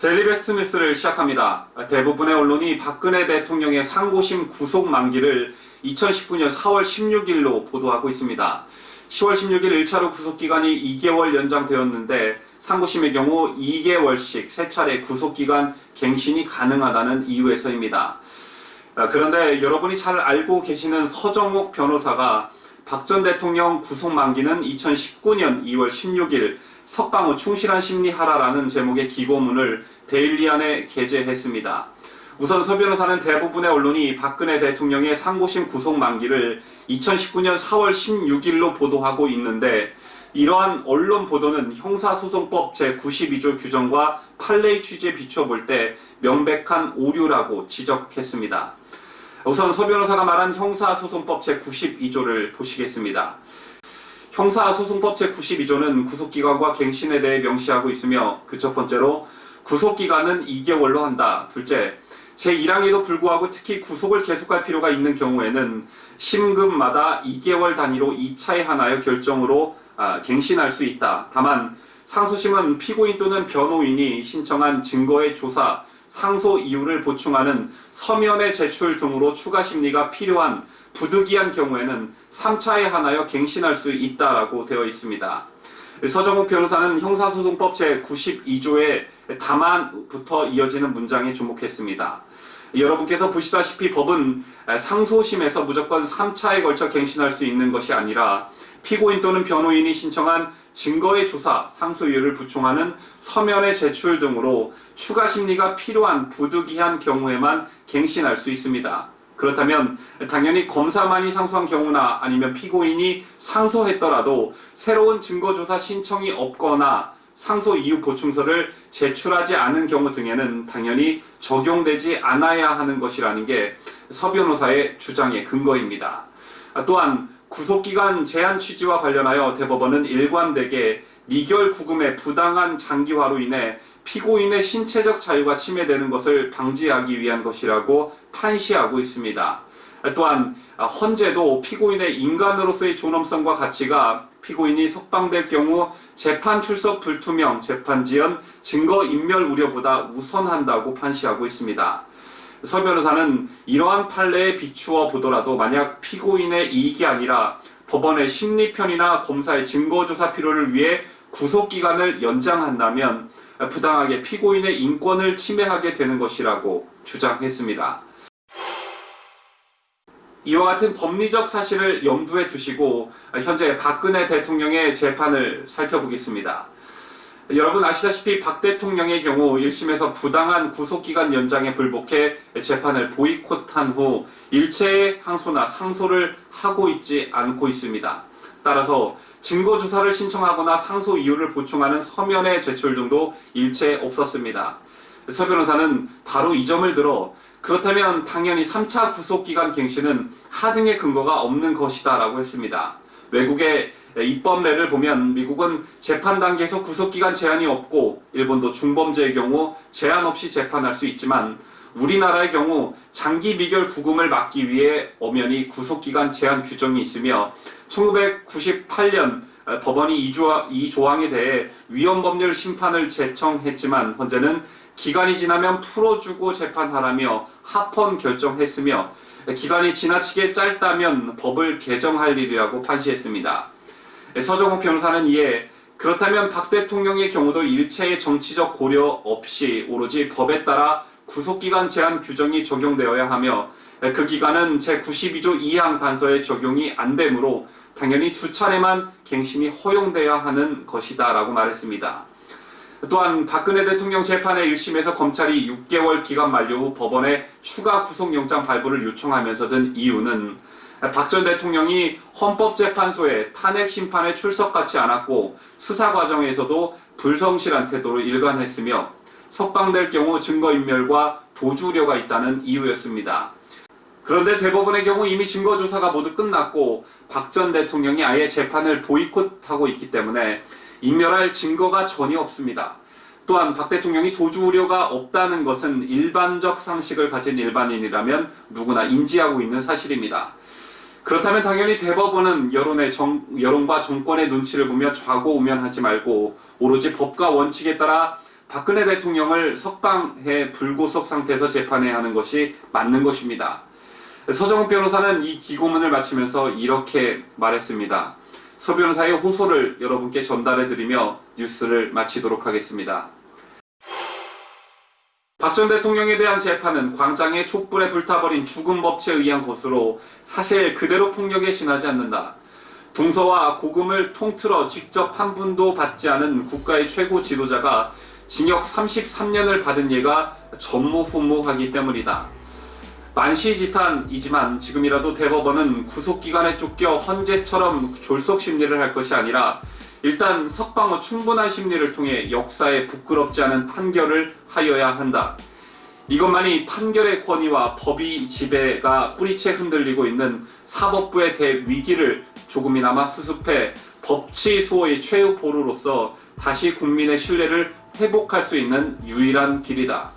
데일리베스트 뉴스를 시작합니다. 대부분의 언론이 박근혜 대통령의 상고심 구속 만기를 2019년 4월 16일로 보도하고 있습니다. 10월 16일 1차로 구속기간이 2개월 연장되었는데 상고심의 경우 2개월씩 3차례 구속기간 갱신이 가능하다는 이유에서입니다. 그런데 여러분이 잘 알고 계시는 서정욱 변호사가 박 전 대통령 구속 만기는 2019년 2월 16일 석방 후 충실한 심리하라라는 제목의 기고문을 데일리안에 게재했습니다. 우선 서 변호사는 대부분의 언론이 박근혜 대통령의 상고심 구속 만기를 2019년 4월 16일로 보도하고 있는데 이러한 언론 보도는 형사소송법 제92조 규정과 판례의 취지에 비추어 볼 때 명백한 오류라고 지적했습니다. 우선 서 변호사가 말한 형사소송법 제92조를 보시겠습니다. 형사소송법 제92조는 구속기간과 갱신에 대해 명시하고 있으며 그 첫 번째로 구속기간은 2개월로 한다. 둘째, 제1항에도 불구하고 특히 구속을 계속할 필요가 있는 경우에는 심금마다 2개월 단위로 2차에 한하여 결정으로 갱신할 수 있다. 다만 상소심은 피고인 또는 변호인이 신청한 증거의 조사, 상소 이유를 보충하는 서면의 제출 등으로 추가 심리가 필요한 부득이한 경우에는 3차에 한하여 갱신할 수 있다라고 되어 있습니다. 서정욱 변호사는 형사소송법 제92조의 다만부터 이어지는 문장에 주목했습니다. 여러분께서 보시다시피 법은 상소심에서 무조건 3차에 걸쳐 갱신할 수 있는 것이 아니라 피고인 또는 변호인이 신청한 증거의 조사, 상소 이유를 부충하는 서면의 제출 등으로 추가 심리가 필요한 부득이한 경우에만 갱신할 수 있습니다. 그렇다면 당연히 검사만이 상소한 경우나 아니면 피고인이 상소했더라도 새로운 증거조사 신청이 없거나 상소 이유 보충서를 제출하지 않은 경우 등에는 당연히 적용되지 않아야 하는 것이라는 게 서 변호사의 주장의 근거입니다. 또한 구속기간 제한 취지와 관련하여 대법원은 일관되게 미결 구금의 부당한 장기화로 인해 피고인의 신체적 자유가 침해되는 것을 방지하기 위한 것이라고 판시하고 있습니다. 또한 헌재도 피고인의 인간으로서의 존엄성과 가치가 피고인이 석방될 경우 재판 출석 불투명, 재판 지연, 증거 인멸 우려보다 우선한다고 판시하고 있습니다. 서 변호사는 이러한 판례에 비추어 보더라도 만약 피고인의 이익이 아니라 법원의 심리편이나 검사의 증거조사 필요를 위해 구속기간을 연장한다면 부당하게 피고인의 인권을 침해하게 되는 것이라고 주장했습니다. 이와 같은 법리적 사실을 염두에 두시고 현재 박근혜 대통령의 재판을 살펴보겠습니다. 여러분 아시다시피 박 대통령의 경우 1심에서 부당한 구속기간 연장에 불복해 재판을 보이콧한 후 일체의 항소나 상소를 하고 있지 않고 있습니다. 따라서 증거조사를 신청하거나 상소 이유를 보충하는 서면의 제출 등도 일체 없었습니다. 서 변호사는 바로 이 점을 들어 그렇다면 당연히 3차 구속기간 갱신은 하등의 근거가 없는 것이다 라고 했습니다. 외국의 입법례를 보면 미국은 재판 단계에서 구속기간 제한이 없고 일본도 중범죄의 경우 제한 없이 재판할 수 있지만 우리나라의 경우 장기 미결 구금을 막기 위해 엄연히 구속기간 제한 규정이 있으며 1998년 법원이 이 조항에 대해 위헌법률 심판을 제청했지만 헌재는 기간이 지나면 풀어주고 재판하라며 합헌 결정했으며 기간이 지나치게 짧다면 법을 개정할 일이라고 판시했습니다. 서정욱 변호사는 이에 그렇다면 박 대통령의 경우도 일체의 정치적 고려 없이 오로지 법에 따라 구속기간 제한 규정이 적용되어야 하며 그 기간은 제92조 2항 단서에 적용이 안 되므로 당연히 2차례만 갱신이 허용돼야 하는 것이다 라고 말했습니다. 또한 박근혜 대통령 재판의 1심에서 검찰이 6개월 기간 만료 후 법원에 추가 구속영장 발부를 요청하면서 든 이유는 박 전 대통령이 헌법재판소에 탄핵 심판에 출석하지 않았고 수사 과정에서도 불성실한 태도로 일관했으며 석방될 경우 증거인멸과 도주 우려가 있다는 이유였습니다. 그런데 대법원의 경우 이미 증거조사가 모두 끝났고 박 전 대통령이 아예 재판을 보이콧하고 있기 때문에 인멸할 증거가 전혀 없습니다. 또한 박 대통령이 도주 우려가 없다는 것은 일반적 상식을 가진 일반인이라면 누구나 인지하고 있는 사실입니다. 그렇다면 당연히 대법원은 여론과 정권의 눈치를 보며 좌고우면하지 말고 오로지 법과 원칙에 따라 박근혜 대통령을 석방해 불구속 상태에서 재판해야 하는 것이 맞는 것입니다. 서정욱 변호사는 이 기고문을 마치면서 이렇게 말했습니다. 서 변호사의 호소를 여러분께 전달해드리며 뉴스를 마치도록 하겠습니다. 박 전 대통령에 대한 재판은 광장에 촛불에 불타버린 죽음 법치에 의한 것으로 사실 그대로 폭력에 지나지 않는다. 동서와 고금을 통틀어 직접 한 분도 받지 않은 국가의 최고 지도자가 징역 33년을 받은 예가 전무후무하기 때문이다. 만시지탄이지만 지금이라도 대법원은 구속기간에 쫓겨 헌재처럼 졸속 심리를 할 것이 아니라 일단 석방 후 충분한 심리를 통해 역사에 부끄럽지 않은 판결을 하여야 한다. 이것만이 판결의 권위와 법의 지배가 뿌리채 흔들리고 있는 사법부의 대위기를 조금이나마 수습해 법치 수호의 최후 보루로서 다시 국민의 신뢰를 회복할 수 있는 유일한 길이다.